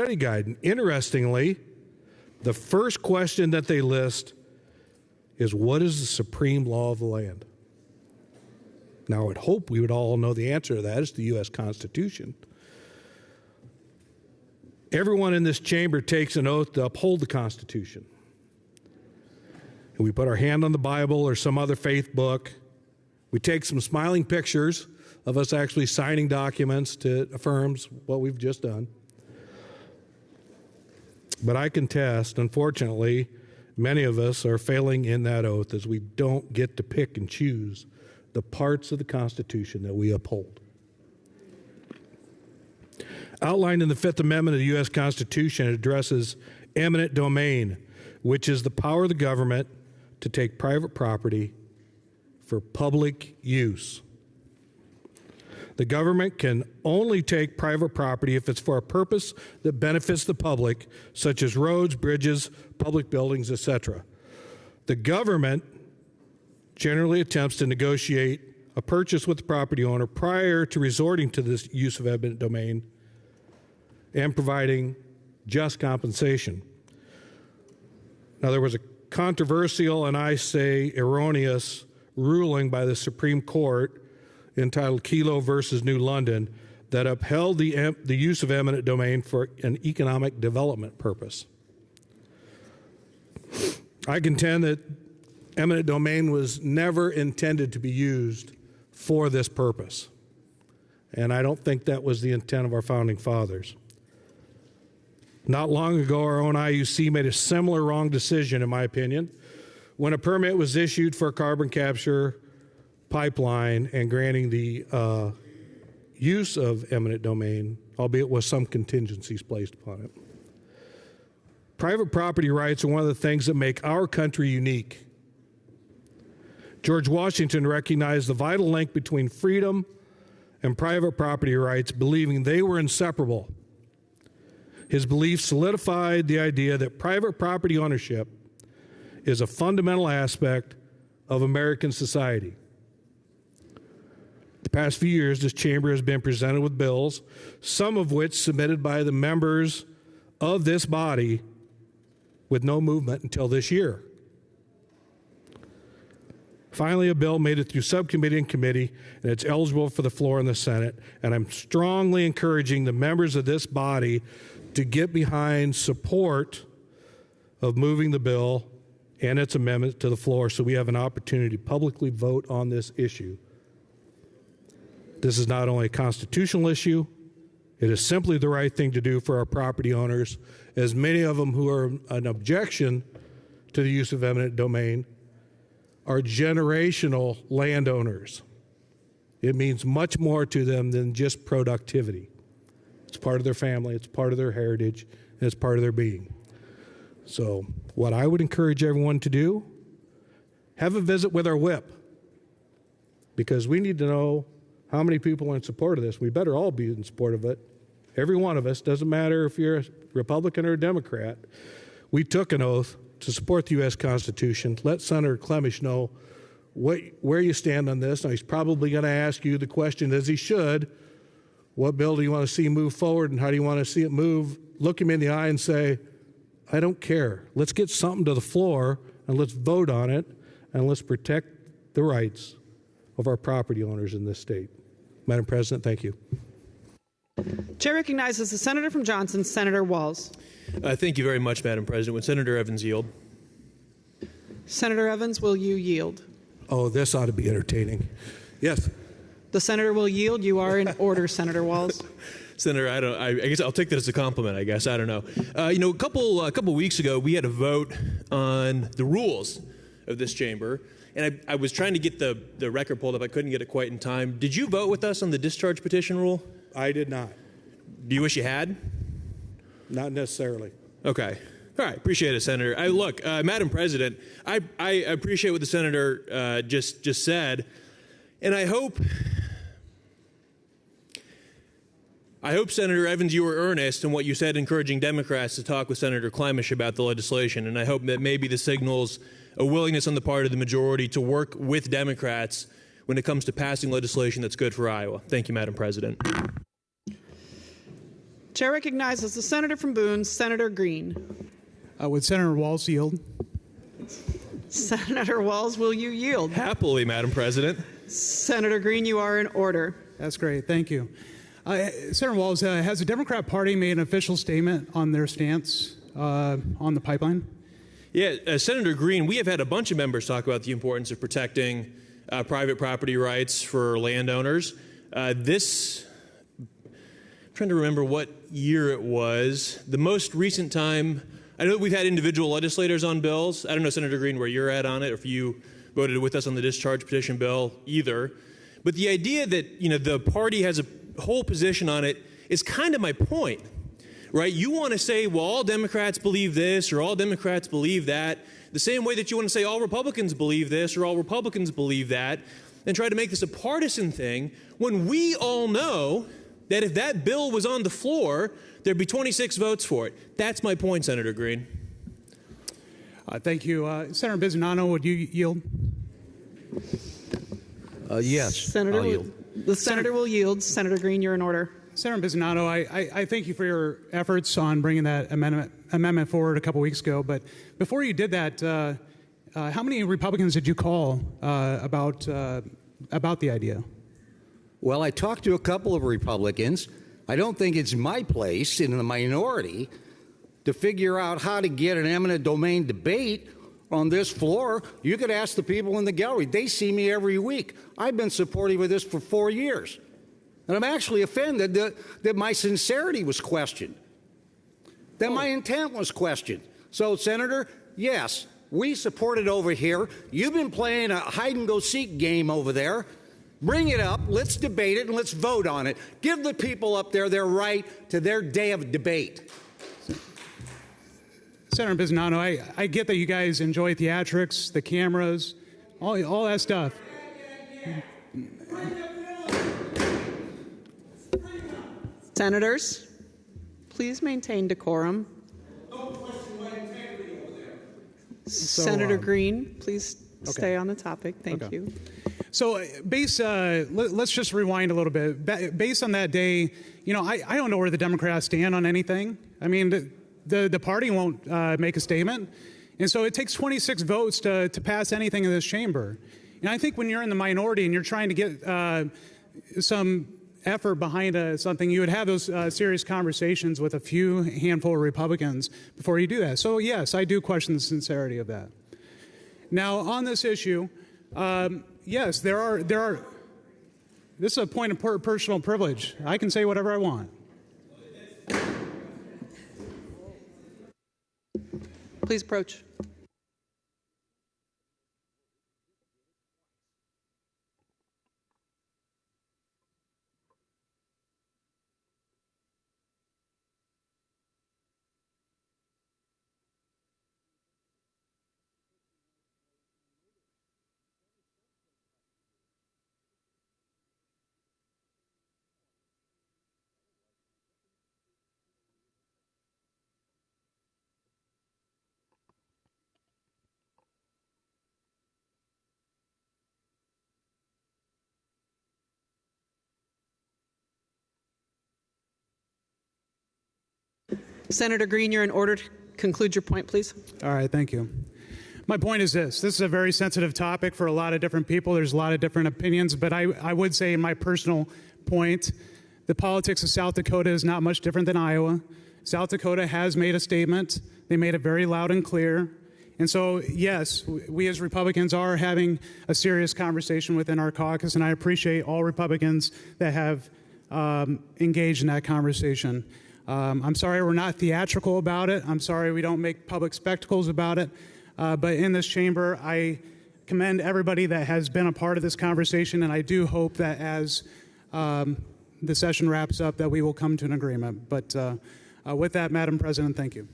study guide. And interestingly, the first question that they list is, what is the supreme law of the land? Now, I would hope we would all know the answer to that. It's the U.S. Constitution. Everyone in this chamber takes an oath to uphold the Constitution. And we put our hand on the Bible or some other faith book. We take some smiling pictures of us actually signing documents to affirm what we've just done. But I contest, unfortunately, many of us are failing in that oath as we don't get to pick and choose the parts of the Constitution that we uphold. Outlined in the Fifth Amendment of the U.S. Constitution, it addresses eminent domain, which is the power of the government to take private property for public use. The government can only take private property if it's for a purpose that benefits the public, such as roads, bridges, public buildings, etc. The government generally attempts to negotiate a purchase with the property owner prior to resorting to this use of eminent domain and providing just compensation. Now, there was a controversial, and I say erroneous, ruling by the Supreme Court entitled Kelo versus New London that upheld the use of eminent domain for an economic development purpose. I contend that eminent domain was never intended to be used for this purpose, and I don't think that was the intent of our founding fathers. Not long ago, our own IUC made a similar wrong decision, in my opinion, when a permit was issued for a carbon capture pipeline and granting the use of eminent domain, albeit with some contingencies placed upon it. Private property rights are one of the things that make our country unique. George Washington recognized the vital link between freedom and private property rights, believing they were inseparable. His belief solidified the idea that private property ownership is a fundamental aspect of American society. The past few years, this chamber has been presented with bills, some of which submitted by the members of this body with no movement until this year. Finally, a bill made it through subcommittee and committee, and it's eligible for the floor in the Senate. And I'm strongly encouraging the members of this body to get behind support of moving the bill and its amendment to the floor so we have an opportunity to publicly vote on this issue. This is not only a constitutional issue, it is simply the right thing to do for our property owners, as many of them who are an objection to the use of eminent domain are generational landowners. It means much more to them than just productivity. It's part of their family, it's part of their heritage, and it's part of their being. So what I would encourage everyone to do, have a visit with our whip, because we need to know how many people are in support of this. We better all be in support of it. Every one of us, doesn't matter if you're a Republican or a Democrat. We took an oath to support the U.S. Constitution. Let Senator Clemish know where you stand on this. Now, he's probably going to ask you the question, as he should, what bill do you want to see move forward and how do you want to see it move? Look him in the eye and say, I don't care. Let's get something to the floor and let's vote on it and let's protect the rights of our property owners in this state. Madam President, thank you. Chair recognizes the senator from Johnson, Senator Walz. Thank you very much, Madam President. Would Senator Evans yield? Senator Evans, will you yield? Oh, this ought to be entertaining. Yes. The senator will yield. You are in order, Senator Walz. Senator, I guess I'll take that as a compliment, I guess. I don't know. A couple weeks ago, we had a vote on the rules of this chamber, and I was trying to get the record pulled up. I couldn't get it quite in time. Did you vote with us on the discharge petition rule? I did not. Do you wish you had? Not necessarily. Okay. All right. Appreciate it, Senator. Look, Madam President, I appreciate what the senator just said, and I hope, Senator Evans, you were earnest in what you said, encouraging Democrats to talk with Senator Clemish about the legislation, and I hope that maybe this signals a willingness on the part of the majority to work with Democrats when it comes to passing legislation that's good for Iowa. Thank you, Madam President. Chair recognizes the senator from Boone, Senator Green. Would Senator Walz yield? Senator Walz, will you yield? Happily, Madam President. Senator Green, you are in order. That's great. Thank you. Senator Walz, has the Democrat Party made an official statement on their stance on the pipeline? Yeah, Senator Green, we have had a bunch of members talk about the importance of protecting private property rights for landowners. I'm trying to remember what year it was. The most recent time, I know we've had individual legislators on bills. I don't know, Senator Green, where you're at on it, or if you voted with us on the discharge petition bill either. But the idea that, the party has a whole position on it is kind of my point, right? You want to say, well, all Democrats believe this or all Democrats believe that, the same way that you want to say all Republicans believe this or all Republicans believe that, and try to make this a partisan thing when we all know that if that bill was on the floor, there'd be 26 votes for it. That's my point, Senator Green. Thank you. Senator Bisognano, would you yield? Yes, Senator, I'll yield. The senator will yield. Senator Green, you're in order. Senator Bisognano, I thank you for your efforts on bringing that amendment forward a couple weeks ago. But before you did that, how many Republicans did you call about the idea? Well, I talked to a couple of Republicans. I don't think it's my place in the minority to figure out how to get an eminent domain debate on this floor. You could ask the people in the gallery. They see me every week. I've been supportive of this for 4 years. And I'm actually offended that my sincerity was questioned, that my intent was questioned. So, Senator, yes, we support it over here. You've been playing a hide-and-go-seek game over there. Bring it up, let's debate it, and let's vote on it. Give the people up there their right to their day of debate. Senator Bisognano, I get that you guys enjoy theatrics, the cameras, all that stuff. Senators, please maintain decorum. Don't question my integrity over there. Senator Green, please stay on the topic. Thank you. So, let's just rewind a little bit. Based on that day, I don't know where the Democrats stand on anything. I mean, the party won't make a statement. And so it takes 26 votes to pass anything in this chamber. And I think when you're in the minority and you're trying to get some effort behind something, you would have those serious conversations with a few handful of Republicans before you do that. So, yes, I do question the sincerity of that. Now, on this issue, yes, there are. This is a point of personal privilege. I can say whatever I want. Please approach. Senator Green, you're in order to conclude your point, please. All right, thank you. My point is this. This is a very sensitive topic for a lot of different people. There's a lot of different opinions, but I would say in my personal point, the politics of South Dakota is not much different than Iowa. South Dakota has made a statement. They made it very loud and clear. And so, yes, we as Republicans are having a serious conversation within our caucus, and I appreciate all Republicans that have engaged in that conversation. I'm sorry we're not theatrical about it. I'm sorry we don't make public spectacles about it. But in this chamber, I commend everybody that has been a part of this conversation, and I do hope that as the session wraps up that we will come to an agreement. But with that, Madam President, thank you.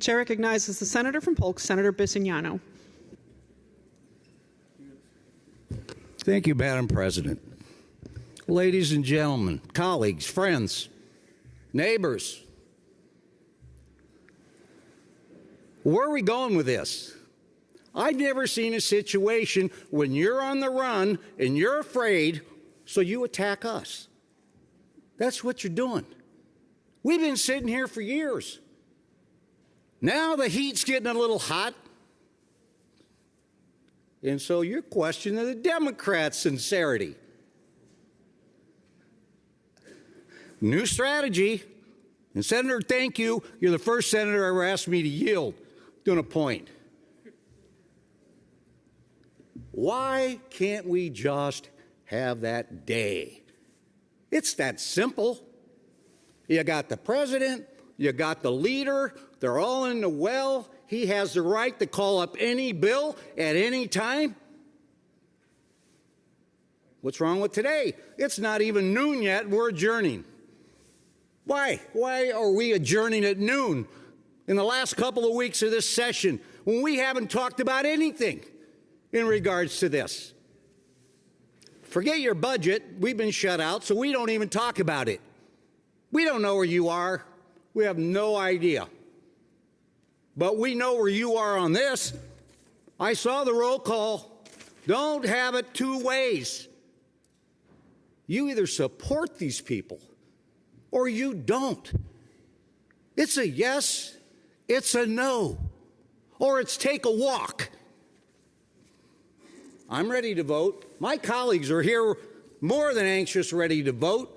Chair recognizes the senator from Polk, Senator Bisognano. Thank you, Madam President. Ladies and gentlemen, colleagues, friends, neighbors, where are we going with this? I've never seen a situation when you're on the run and you're afraid, so you attack us. That's what you're doing. We've been sitting here for years. Now the heat's getting a little hot. And so you're questioning the Democrats' sincerity. New strategy. And Senator, thank you. You're the first senator ever asked me to yield. Doing a point. Why can't we just have that day? It's that simple. You got the president, you got the leader, they're all in the well. He has the right to call up any bill at any time. What's wrong with today? It's not even noon yet, we're adjourning. Why? Why are we adjourning at noon in the last couple of weeks of this session when we haven't talked about anything in regards to this? Forget your budget. We've been shut out, so we don't even talk about it. We don't know where you are. We have no idea. But we know where you are on this. I saw the roll call. Don't have it two ways. You either support these people or you don't. It's a yes, it's a no, or it's take a walk. I'm ready to vote. My colleagues are here more than anxious, ready to vote.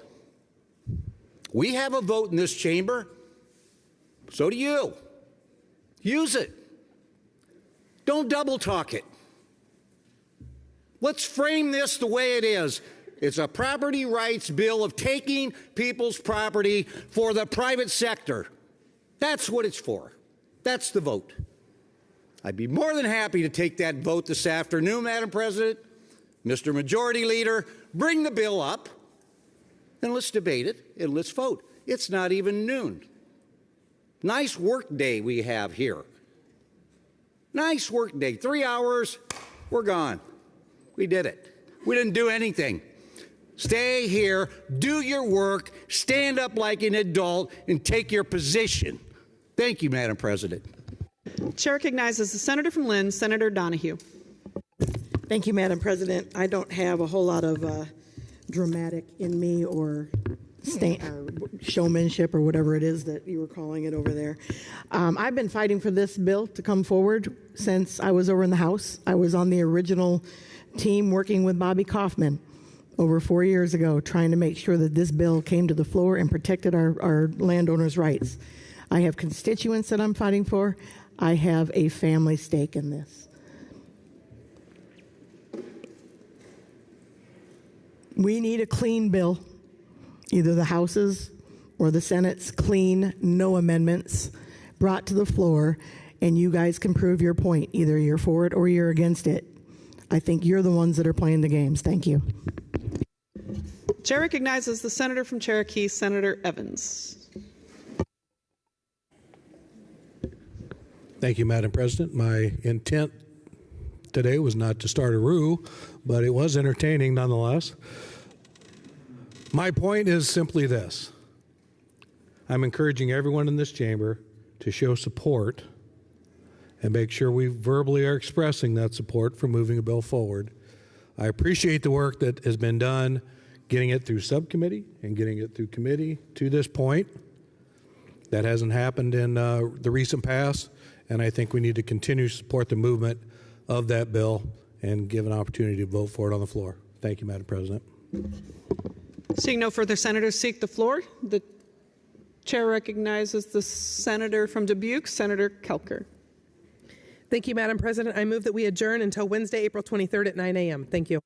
We have a vote in this chamber. So do you. Use it. Don't double talk it. Let's frame this the way it is. It's a property rights bill of taking people's property for the private sector. That's what it's for. That's the vote. I'd be more than happy to take that vote this afternoon, Madam President. Mr. Majority Leader, bring the bill up, and let's debate it, and let's vote. It's not even noon. Nice work day we have here. Nice work day. 3 hours, we're gone. We did it. We didn't do anything. Stay here, do your work, stand up like an adult, and take your position. Thank you, Madam President. Chair recognizes the senator from Lynn, Senator Donahue. Thank you, Madam President. I don't have a whole lot of dramatic in me or showmanship or whatever it is that you were calling it over there. I've been fighting for this bill to come forward since I was over in the House. I was on the original team working with Bobby Kaufman over 4 years ago, trying to make sure that this bill came to the floor and protected our landowners' rights. I have constituents that I'm fighting for. I have a family stake in this. We need a clean bill, either the House's or the Senate's clean, no amendments brought to the floor, and you guys can prove your point. Either you're for it or you're against it. I think you're the ones that are playing the games. Thank you. Chair recognizes the senator from Cherokee, Senator Evans. Thank you, Madam President. My intent today was not to start a row, but it was entertaining nonetheless. My point is simply this. I'm encouraging everyone in this chamber to show support and make sure we verbally are expressing that support for moving a bill forward. I appreciate the work that has been done getting it through subcommittee and getting it through committee to this point. That hasn't happened in the recent past, and I think we need to continue to support the movement of that bill and give an opportunity to vote for it on the floor. Thank you, Madam President. Seeing no further senators seek the floor, the chair recognizes the senator from Dubuque, Senator Kelker. Thank you, Madam President. I move that we adjourn until Wednesday, April 23rd at 9 a.m. Thank you.